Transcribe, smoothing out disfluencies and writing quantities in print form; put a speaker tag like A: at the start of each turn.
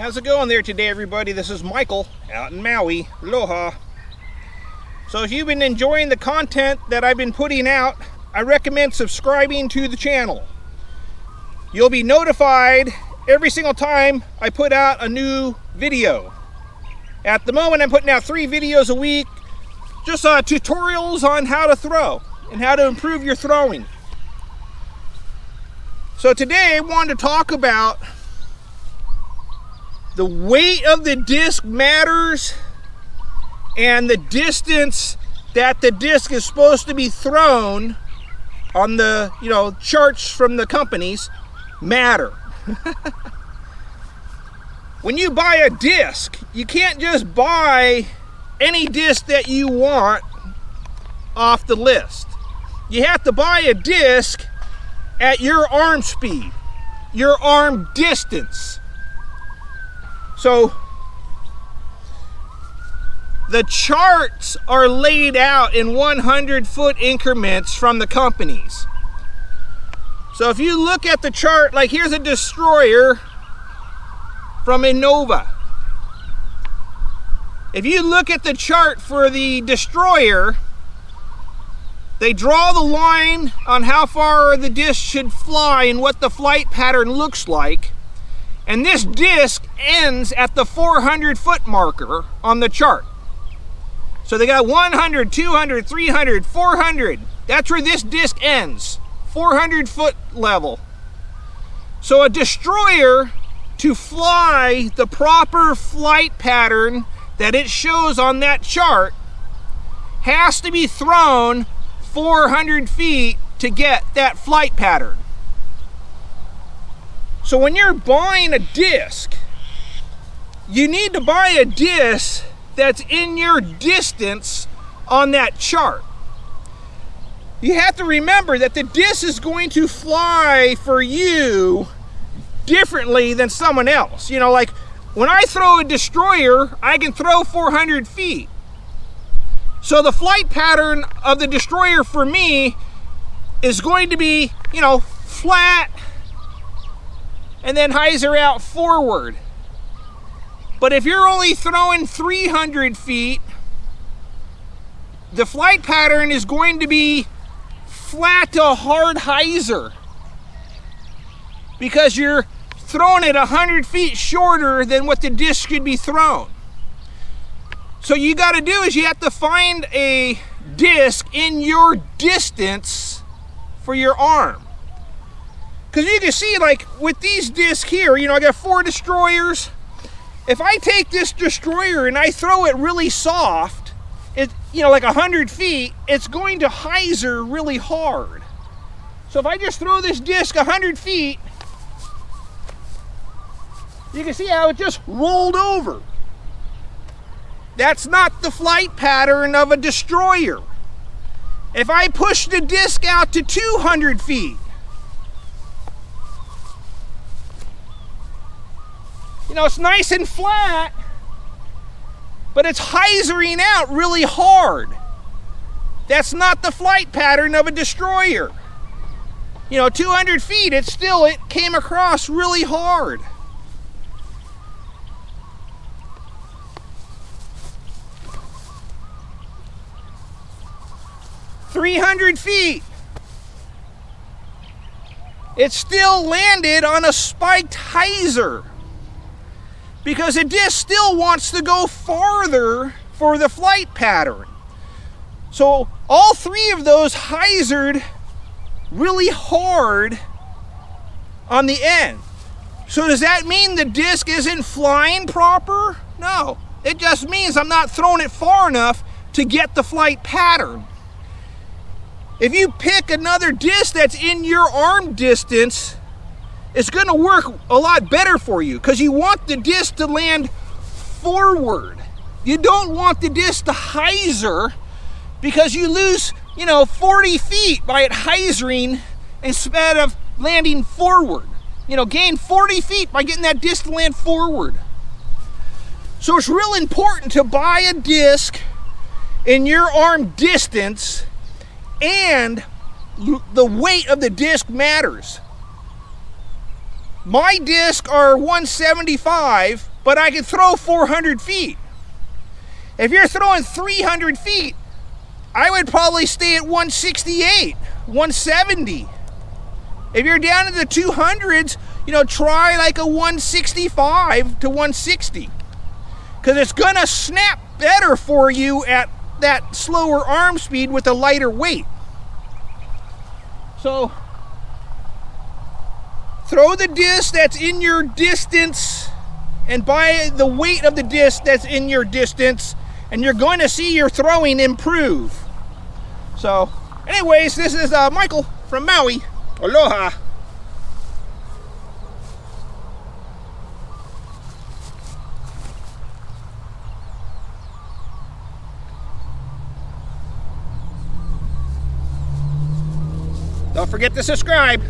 A: How's it going there today, everybody? This is Michael out in Maui. Aloha. So if you've been enjoying the content that I've been putting out, I recommend subscribing to the channel. You'll be notified every single time I put out a new video. At the moment, I'm putting out 3 videos a week, just tutorials on how to throw and how to improve your throwing. So today I wanted to talk about the weight of the disc matters, and the distance that the disc is supposed to be thrown on the charts from the companies matter. When you buy a disc, you can't just buy any disc that you want off the list. You have to buy a disc at your arm speed, your arm distance. So the charts are laid out in 100-foot increments from the companies. So if you look at the chart, like here's a destroyer from Innova. If you look at the chart for the destroyer, they draw the line on how far the disc should fly and what the flight pattern looks like. And this disc ends at the 400-foot marker on the chart. So they got 100, 200, 300, 400. That's where this disc ends, 400-foot level. So a destroyer, to fly the proper flight pattern that it shows on that chart, has to be thrown 400 feet to get that flight pattern. So when you're buying a disc, you need to buy a disc that's in your distance on that chart. You have to remember that the disc is going to fly for you differently than someone else. Like when I throw a destroyer, I can throw 400 feet. So the flight pattern of the destroyer for me is going to be, flat, and then hyzer out forward. But if you're only throwing 300 feet, the flight pattern is going to be flat to hard hyzer, because you're throwing it 100 feet shorter than what the disc should be thrown. So you got to do is you have to find a disc in your distance for your arm. Because you can see, like with these discs here, I got 4 destroyers. If I take this destroyer and I throw it really soft, like 100 feet, it's going to hyzer really hard. So if I just throw this disc 100 feet, you can see how it just rolled over. That's not the flight pattern of a destroyer. If I push the disc out to 200 feet, it's nice and flat, but it's hyzering out really hard. That's not the flight pattern of a destroyer. 200 feet, it came across really hard. "300 feet, it still landed on a spiked hyzer, because the disc still wants to go farther for the flight pattern. So all 3 of those hyzered really hard on the end. So does that mean the disc isn't flying proper? No, it just means I'm not throwing it far enough to get the flight pattern. If you pick another disc that's in your arm distance, it's going to work a lot better for you, because you want the disc to land forward. You don't want the disc to hyzer, because you lose, 40 feet by it hyzering instead of landing forward. Gain 40 feet by getting that disc to land forward. So it's real important to buy a disc in your arm distance, and the weight of the disc matters. My discs are 175 but I can throw 400 feet. If you're throwing 300 feet, I would probably stay at 168, 170. If you're down in the 200s, you know, try like a 165 to 160. Because it's gonna snap better for you at that slower arm speed with a lighter weight. So, throw the disc that's in your distance and by the weight of the disc that's in your distance, and you're going to see your throwing improve. So, anyways, this is Michael from Maui. Aloha. Don't forget to subscribe.